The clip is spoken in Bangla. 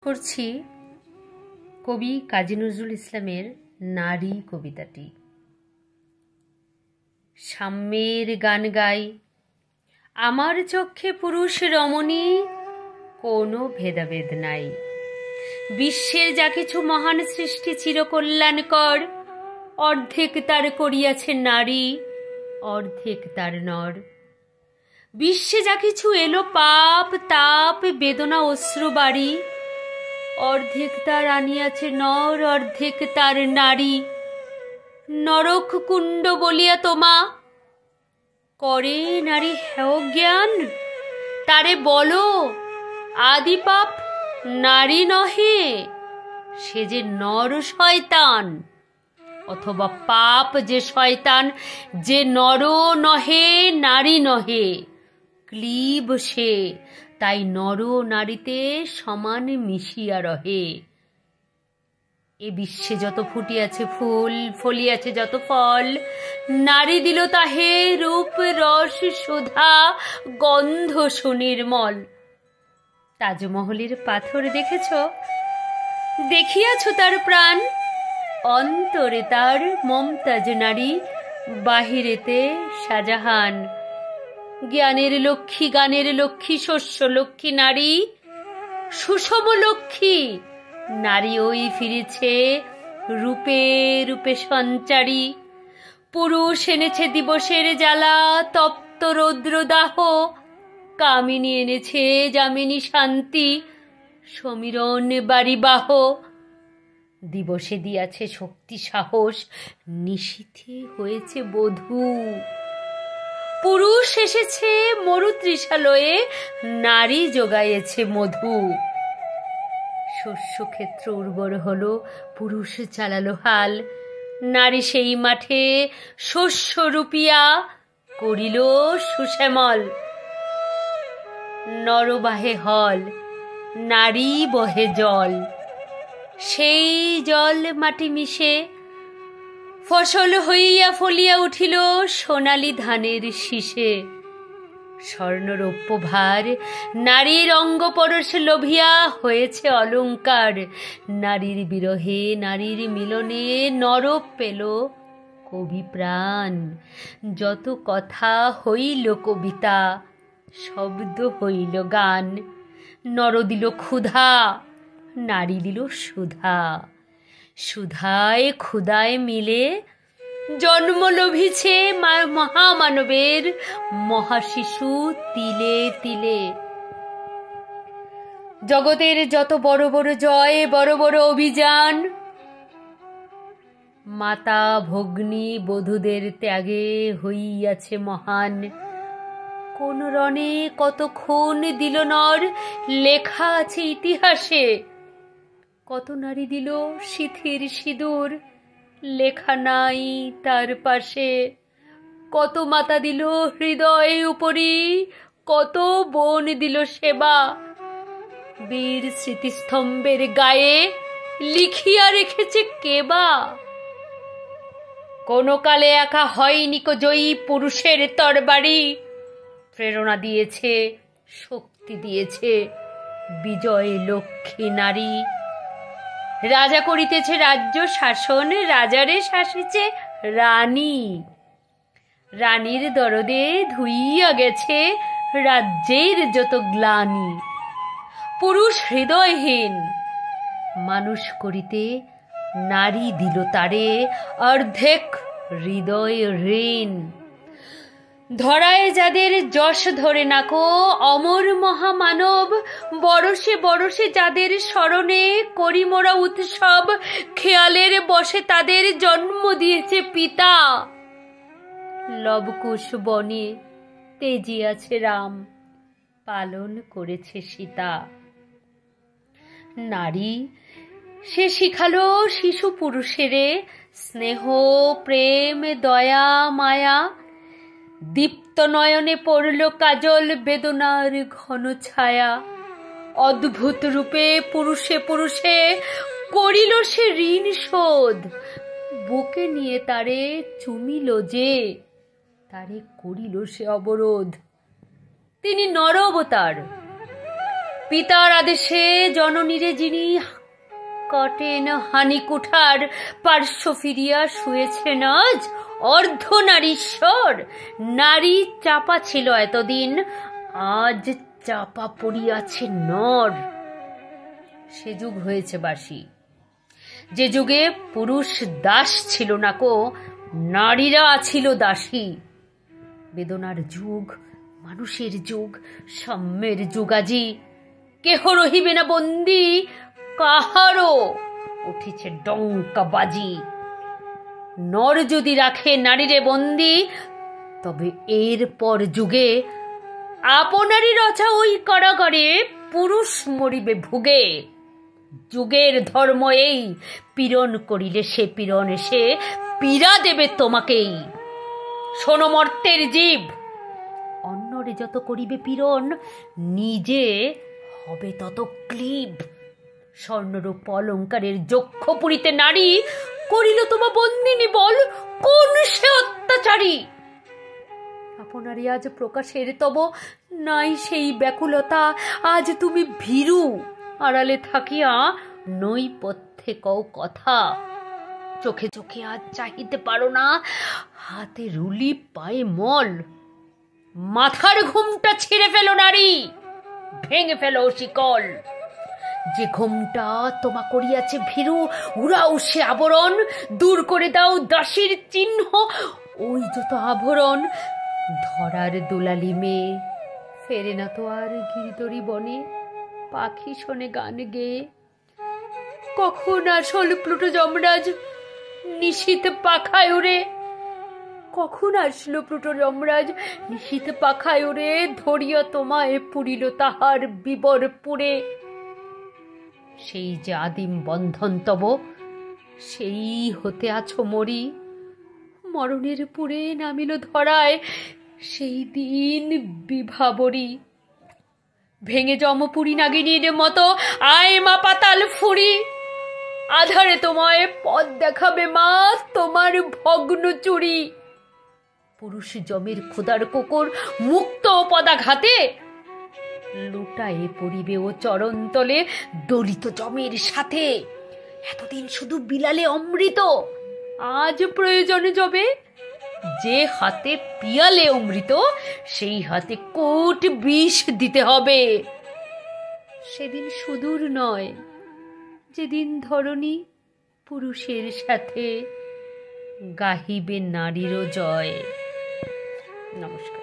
করছি কবি কাজী নজরুল ইসলামের নারী কবিতাটি। সাম্যের গান গাই, আমার চক্ষে পুরুষ রমণী, কোনো ভেদাভেদ নাই। বিশ্বের যা কিছু মহান সৃষ্টি চিরকল্যাণকর, অর্ধেক তার করিয়াছে নারী, অর্ধেক তার নর। বিশ্বে যা কিছু এলো পাপ তাপ বেদনা অশ্রু বাড়ি, অর্ধেক তার আনিয়াছে নর, অর্ধেক তার নারী। নরক কুণ্ড বলিয়া তোমা করে নারী হেয় জ্ঞান, তারে বলো আদি পাপ নারী নহে, সে যে নর শয়তান। অথবা পাপ যে শয়তান, যে নর নহে নারী নহে, ক্লীব সে, তাই নর নারীতে সমান মিশিয়া রহে। এ বিশ্বে যত ফুটিয়াছে ফুল, ফলিয়াছে যত ফল, নারী দিল তাহে রূপ রস সুধা গন্ধ সুনির্মল। তাজমহলের পাথর দেখেছ, দেখিয়াছ তার প্রাণ, অন্তরে তার মমতাজ নারী, বাহিরেতে শাহজাহান। জ্ঞানের লক্ষ্মী গানের লক্ষ্মী শস্য লক্ষ্মী নারী, সুষম লক্ষ্মী নারী ওই ফিরেছে রূপে রূপে সঞ্চারী। পুরুষ এনেছে দিবসের জ্বালা তপ্ত রৌদ্রদাহ, কামিনী এনেছে যামিনী শান্তি সমীরণ বাড়িবাহ। দিবসে দিয়াছে শক্তি সাহস, নিশীথে হয়েছে বধূ। পুরুষ এসেছে মরুতৃষালয়ে, নারী যোগাইয়েছে মধু। শস্যক্ষেত্র উর্বর হলো, পুরুষ চালালো হাল, নারী সেই মাঠে শস্য রূপিয়া করিল সুশ্যামল। নর বাহে হল, নারী বহে জল, সেই জল মাটি মিশে ফসল হইয়া ফলিয়া উঠিল সোনালি ধানের শীষে। স্বর্ণরৌপ্য ভার নারীর অঙ্গ পরশ লোভিয়া হয়েছে অলঙ্কার। নারীর বিরহে নারীর মিলনে নর পেল কবি প্রাণ। যত কথা হইল কবিতা, শব্দ হইল গান। নর দিল ক্ষুধা, নারী দিল সুধা, সুধায় ক্ষুধায় মিলে জন্ম লভিছে মহামানবের মহাশিশু তিলে তিলে। জগতের যত বড় বড় জয়, বড় বড় অভিযান, মাতা ভগ্নী বধূদের ত্যাগে হইয়াছে মহান। কোন রণে কত খুন দিল নর, লেখা আছে ইতিহাসে। কত নারী দিল সিথির সিঁদুর, লেখা নাই তার পাশে। কত মাতা দিল হৃদয় উপরি, কত বোন দিল সেবা। বীর স্মৃতিস্তম্ভের গায়ে লিখিয়া রেখেছে কেবা। কোন কালে একা হয়নি কো জয়ী পুরুষের তরবারি, প্রেরণা দিয়েছে শক্তি দিয়েছে বিজয় লক্ষ্মী নারী। রাজা করিতেছে রাজ্য শাসন, রাজারে শাসিছে রানী। রানীর দরদে ধুইয়া গেছে রাজ্যের যত গ্লানি। পুরুষ হৃদয়হীন মানুষ করিতে নারী দিল তারে অর্ধেক হৃদয় ঋণ। ধরায় যাদের যশ ধরে নাকো অমর মহামানব, বরসে বরসে যাদের স্মরণে করি মোরা উৎসব। খেয়ালের বসে তাদের জন্ম দিয়েছে পিতা, লবকুশ বনে তেজিয়াছে রাম, পালন করেছে সীতা। নারী সে শিখালো শিশু পুরুষেরে স্নেহ প্রেম দয়া মায়া। দীপ্ত নয়নে পড়ল কাজল বেদনার ঘন ছায়া। অদ্ভুত রূপে পুরুষে পুরুষে করিল সে ঋণ শোধ। বুকে নিয়ে তারে চুমিল যে, তারে করিল সে অবরোধ। তিনি নর অবতার, পিতার আদেশে জননীরে যিনি কাটেন হানি কুঠার পার্শ্ব ফিরিয়া শুয়েছেন আজ অর্ধনারীশ্বর। নারী চাপা ছিল এতদিন, আজ চাপা পড়িয়াছে নর। সে যুগ হয়েছে বাসি, যে যুগে পুরুষ দাস ছিল না কো, নারীরা ছিল দাসী। বেদনার যুগ, মানুষের যুগ, সাম্যের যুগ আজি। কেহ রহিবে না বন্দি, কাহারও উঠিছে ডঙ্কা বাজি। নর যদি রাখে নারীরে বন্দি, তবে এরপর যুগে আপনারই রচা ওই কারাগারে পুরুষ মরিবে ভুগে। যুগের ধর্ম এই, পীড়ন করিলে সে পীড়ন এসে পীড়া দেবে তোমাকেই। শোনো মর্তের জীব, অন্যরে যত করিবে পীড়ন, নিজে হবে তত ক্লীব। স্বর্ণরূপ অলঙ্কারের যক্ষ পুরীতে নারী করিল তোমা বন্দিনী, বল কোন সে অত্যাচারী? আপনারই আজ প্রকাশের তব নাই সেই ব্যাকুলতা, আজ তুমি ভীরু আড়ালে থাকিয়া নৈপথ্যে কও কথা। চোখে চোখে আজ চাহিতে পারো না, হাতে রুলি পায়ে মল। মাথার ঘুমটা ছিঁড়ে ফেলো নারী, ভেঙে ফেলো শিকল। যে ঘুমটা তোমা করিয়াছে ভীরু, উড়াও সে আবরণ। দূর করে দাও দাসীর চিহ্ন, ওই যত আভরণ। ধরার দোলালি মেয়ে ফেরে না তো আর গিরিতরি বনে, পাখি শোনে গান গেয়ে। কখন আসল প্লুটো যমরাজ নিশীথ পাখায় ওরে? কখন আসলো প্লুটো যমরাজ নিশীথ পাখায় ওরে? ধরিয়া তোমায় পুরিল তাহার বিবর পুরে। সেই যে আদিম বন্ধন তব, সেই হতে আছো মরি। মরণের পুরে নামিল ধরায় সেই দিন বিভাবরী। ভেঙে যমপুরী নাগিনীর মতো আয় মা পাতাল ফুরি। আধারে তোমায় পথ দেখাবে মা তোমার ভগ্ন চুরি। পুরুষ যমের ক্ষুধার কুকুর মুক্ত পদাঘাতে, লুটায়ে পড়িবে ও চরণতলে দলিত যমের সাথে। এতদিন শুধু বিলালে অমৃত, আজ প্রয়োজনে যবে। যে হাতে পিয়ালে অমৃত, সেই হাতে কোট বিষ দিতে হবে। সেদিন সুদূর নয়, যেদিন ধরণী পুরুষের সাথে গাহিবে নারীরও জয়। নমস্কার।